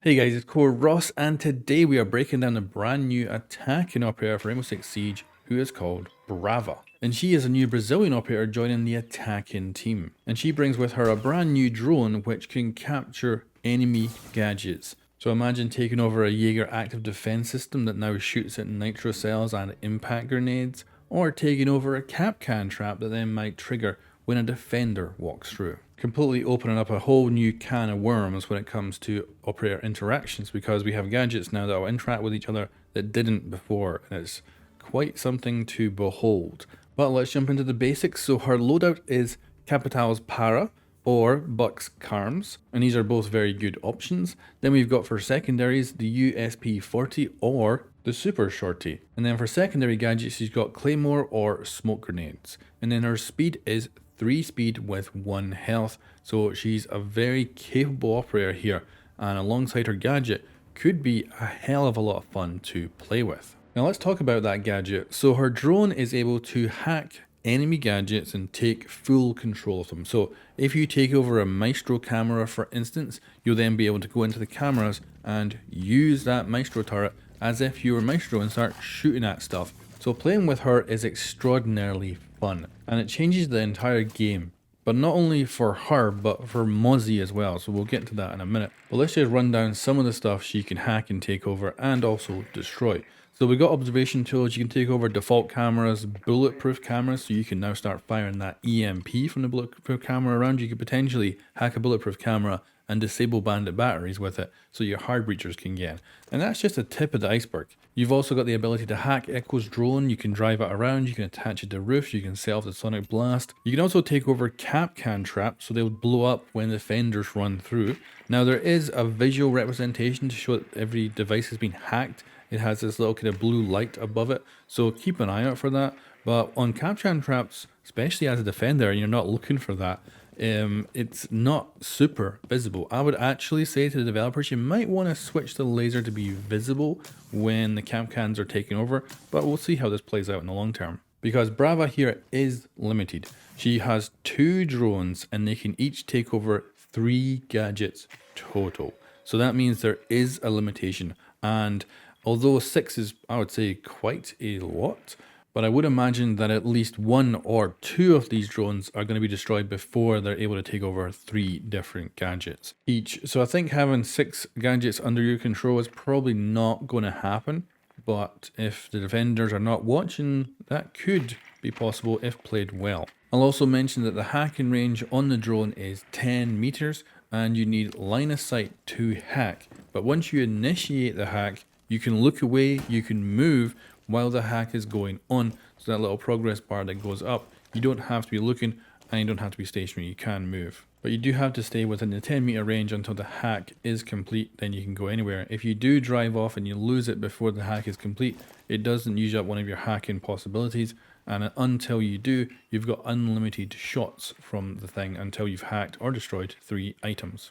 Hey guys, it's Core Ross, and today we are breaking down a brand new attacking operator for Rainbow Six Siege who is called Brava. And she is a new Brazilian operator joining the attacking team. And she brings with her a brand new drone which can capture enemy gadgets. So imagine taking over a Jaeger active defense system that now shoots at nitro cells and impact grenades, or taking over a Kapkan trap that then might trigger when a defender walks through. Completely opening up a whole new can of worms when it comes to operator interactions, because we have gadgets now that will interact with each other that didn't before, and it's quite something to behold. But let's jump into the basics. So her loadout is Capital's Para or Buck's Carms, and these are both very good options. Then we've got for secondaries the USP-40 or the Super Shorty. And then for secondary gadgets, she's got Claymore or Smoke Grenades. And then her speed is 3 speed with 1 health, so she's a very capable operator here, and alongside her gadget could be a hell of a lot of fun to play with. Now let's talk about that gadget. So her drone is able to hack enemy gadgets and take full control of them. So if you take over a Maestro camera, for instance, you'll then be able to go into the cameras and use that Maestro turret as if you were Maestro and start shooting at stuff. So playing with her is extraordinarily fun, and it changes the entire game. But not only for her, but for Mozzie as well, so we'll get to that in a minute. But let's just run down some of the stuff she can hack and take over and also destroy. So we got observation tools. You can take over default cameras, bulletproof cameras, so you can now start firing that EMP from the bulletproof camera around. You could potentially hack a bulletproof camera and disable bandit batteries with it, so your hard breachers can get in. And that's just the tip of the iceberg. You've also got the ability to hack Echo's drone. You can drive it around, you can attach it to roofs, you can set off the sonic blast. You can also take over Kapkan traps, so they'll blow up when defenders run through. Now there is a visual representation to show that every device has been hacked. It has this little kind of blue light above it, so keep an eye out for that. But on Kapkan traps, especially as a defender, and you're not looking for that, it's not super visible. I would actually say to the developers, you might want to switch the laser to be visible when the Kapkans are taken over, but we'll see how this plays out in the long term. Because Brava here is limited. She has 2 drones and they can each take over 3 gadgets total. So that means there is a limitation, and although 6 is, I would say, quite a lot, but I would imagine that at least 1 or 2 of these drones are going to be destroyed before they're able to take over 3 different gadgets each. So I think having 6 gadgets under your control is probably not going to happen, but if the defenders are not watching, that could be possible if played well. I'll also mention that the hacking range on the drone is 10 meters and you need line of sight to hack. But once you initiate the hack, you can look away, you can move while the hack is going on. So that little progress bar that goes up, you don't have to be looking and you don't have to be stationary, you can move. But you do have to stay within the 10-meter range until the hack is complete, then you can go anywhere. If you do drive off and you lose it before the hack is complete, it doesn't use up one of your hacking possibilities, and until you do, you've got unlimited shots from the thing until you've hacked or destroyed 3 items.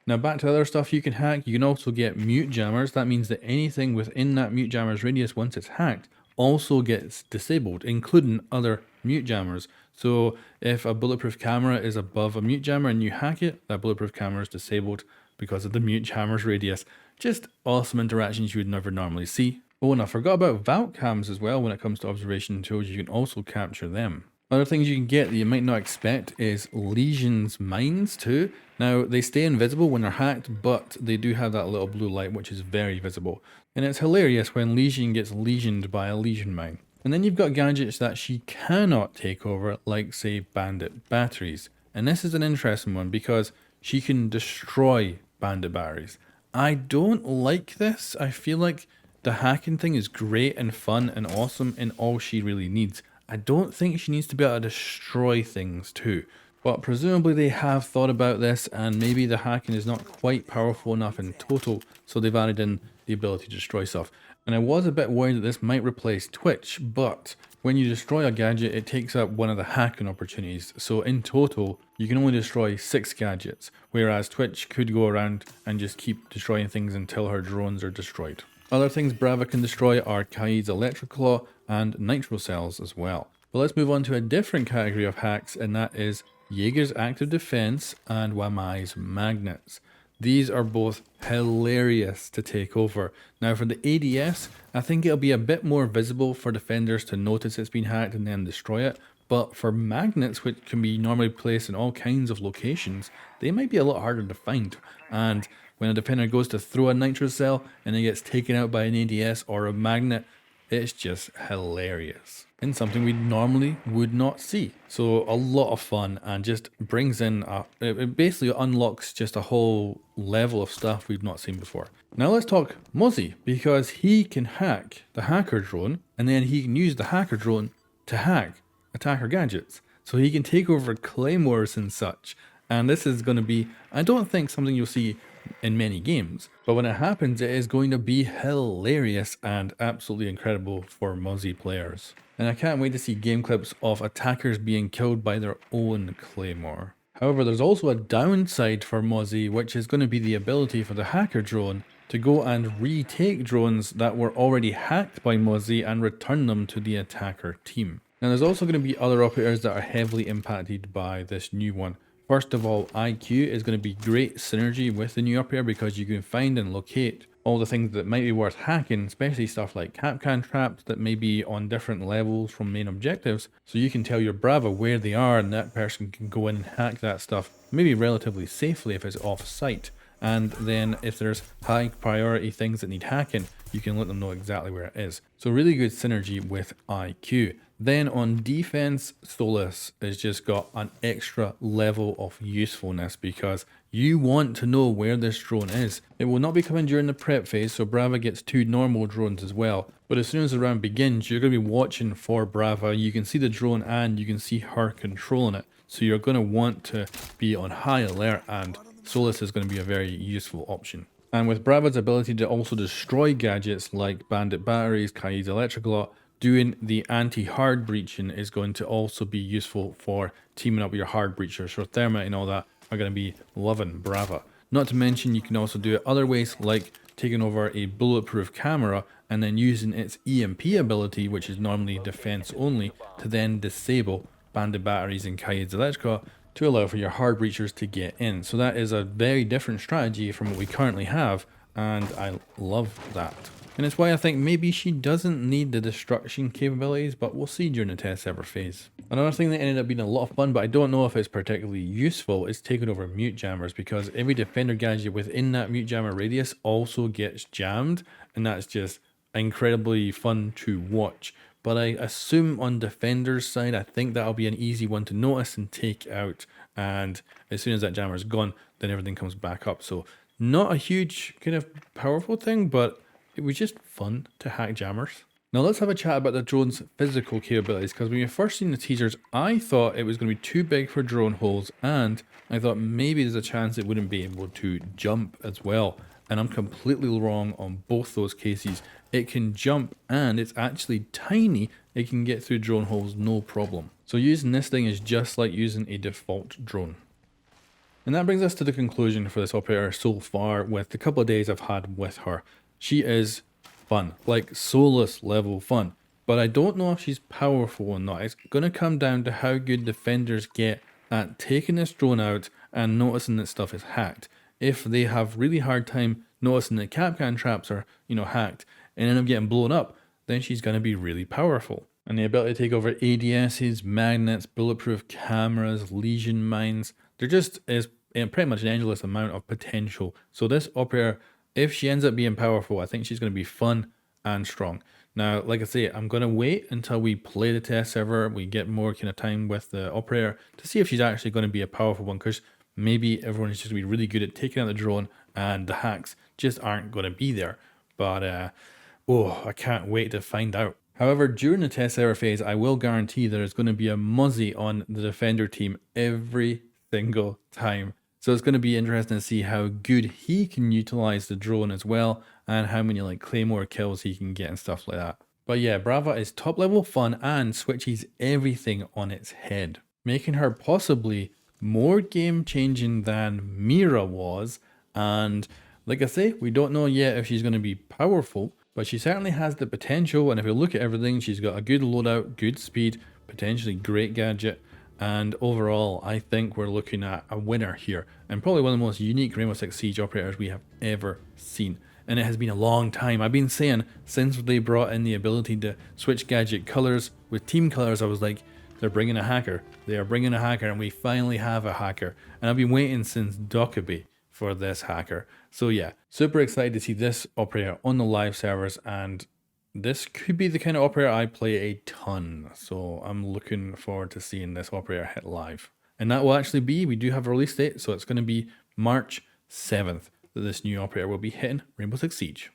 Now back to other stuff you can hack. You can also get mute jammers. That means that anything within that mute jammer's radius, once it's hacked, also gets disabled, including other mute jammers. So if a bulletproof camera is above a mute jammer and you hack it, that bulletproof camera is disabled because of the mute jammer's radius. Just awesome interactions you would never normally see. Oh, and I forgot about vault cams as well. When it comes to observation tools, you can also capture them. Other things you can get that you might not expect is Legion's mines too. Now, they stay invisible when they're hacked, but they do have that little blue light, which is very visible. And it's hilarious when Legion gets legioned by a Legion mine. And then you've got gadgets that she cannot take over, like say bandit batteries. And this is an interesting one because she can destroy bandit batteries. I don't like this. I feel like the hacking thing is great and fun and awesome and all she really needs. I don't think she needs to be able to destroy things too. But presumably they have thought about this, and maybe the hacking is not quite powerful enough in total, so they've added in the ability to destroy stuff. And I was a bit worried that this might replace Twitch, but when you destroy a gadget, it takes up one of the hacking opportunities. So in total, you can only destroy 6 gadgets, whereas Twitch could go around and just keep destroying things until her drones are destroyed. Other things Brava can destroy are Kaid's Electric Claw and Nitro Cells as well. But let's move on to a different category of hacks, and that is Jaeger's Active Defense and Wamai's Magnets. These are both hilarious to take over. Now for the ADS, I think it'll be a bit more visible for defenders to notice it's been hacked and then destroy it. But for magnets, which can be normally placed in all kinds of locations, they might be a lot harder to find. And when a defender goes to throw a nitro cell and it gets taken out by an ADS or a magnet, it's just hilarious and something we normally would not see. So a lot of fun and just brings in it basically unlocks just a whole level of stuff we've not seen before. Now let's talk Mozzie, because he can hack the hacker drone and then he can use the hacker drone to hack attacker gadgets. So he can take over claymores and such. And this is going to be, I don't think, something you'll see in many games, but when it happens, it is going to be hilarious and absolutely incredible for Mozzie players. And I can't wait to see game clips of attackers being killed by their own claymore. However, there's also a downside for Mozzie, which is going to be the ability for the hacker drone to go and retake drones that were already hacked by Mozzie and return them to the attacker team. And there's also going to be other operators that are heavily impacted by this new one. First of all, IQ is going to be great synergy with the new operator because you can find and locate all the things that might be worth hacking, especially stuff like Capcan traps that may be on different levels from main objectives. So you can tell your Brava where they are and that person can go in and hack that stuff, maybe relatively safely if it's off site. And then if there's high priority things that need hacking, you can let them know exactly where it is. So really good synergy with IQ. Then on defense, Solus has just got an extra level of usefulness because you want to know where this drone is. It will not be coming during the prep phase, so Brava gets 2 normal drones as well. But as soon as the round begins, you're going to be watching for Brava. You can see the drone and you can see her controlling it. So you're going to want to be on high alert, and Solus is going to be a very useful option. And with Brava's ability to also destroy gadgets like bandit batteries, Kai's electrical lot, doing the anti-hard breaching is going to also be useful for teaming up with your hard breachers. So Thermite and all that are going to be loving Brava. Not to mention you can also do it other ways, like taking over a bulletproof camera and then using its EMP ability, which is normally defense only, to then disable bandit batteries and Kai's electrical to allow for your hard breachers to get in. So that is a very different strategy from what we currently have, and I love that. And it's why I think maybe she doesn't need the destruction capabilities, but we'll see during the test server phase. Another thing that ended up being a lot of fun, but I don't know if it's particularly useful, is taking over mute jammers, because every defender gadget within that mute jammer radius also gets jammed, and that's just incredibly fun to watch. But I assume on defender's side, I think that'll be an easy one to notice and take out, and as soon as that jammer is gone, then everything comes back up. So not a huge kind of powerful thing, but it was just fun to hack jammers. Now let's have a chat about the drone's physical capabilities, because when you first seen the teasers, I thought it was going to be too big for drone holes, and I thought maybe there's a chance it wouldn't be able to jump as well. And I'm completely wrong on both those cases. It can jump and it's actually tiny. It can get through drone holes no problem. So using this thing is just like using a default drone. And that brings us to the conclusion for this operator so far with the couple of days I've had with her. She is fun, like Solus level fun, but I don't know if she's powerful or not. It's going to come down to how good defenders get at taking this drone out and noticing that stuff is hacked. If they have really hard time noticing that Capcan traps are, hacked and end up getting blown up, then she's going to be really powerful. And the ability to take over ADSs, magnets, bulletproof cameras, lesion mines, there just is pretty much an endless amount of potential. So this operator, if she ends up being powerful, I think she's going to be fun and strong. Now, like I say, I'm going to wait until we play the test server, we get more kind of time with the operator to see if she's actually going to be a powerful one, because maybe everyone is just going to be really good at taking out the drone and the hacks just aren't going to be there. But, I can't wait to find out. However, during the test server phase, I will guarantee there's going to be a Mozzie on the defender team every single time. So it's going to be interesting to see how good he can utilize the drone as well, and how many claymore kills he can get and stuff like that. But yeah, Brava is top level fun and switches everything on its head, making her possibly more game changing than Mira was. And like I say, we don't know yet if she's going to be powerful, but she certainly has the potential. And if you look at everything, she's got a good loadout, good speed, potentially great gadget, And overall, I think we're looking at a winner here, and probably one of the most unique Rainbow Six Siege operators we have ever seen. And it has been a long time. I've been saying since they brought in the ability to switch gadget colors with team colors, I was like, they're bringing a hacker. They are bringing a hacker, and we finally have a hacker. And I've been waiting since Dokkaebi for this hacker. So yeah, super excited to see this operator on the live servers, and this could be the kind of operator I play a ton, so I'm looking forward to seeing this operator hit live. And that will actually be, we do have a release date, so it's going to be March 7th that this new operator will be hitting Rainbow Six Siege.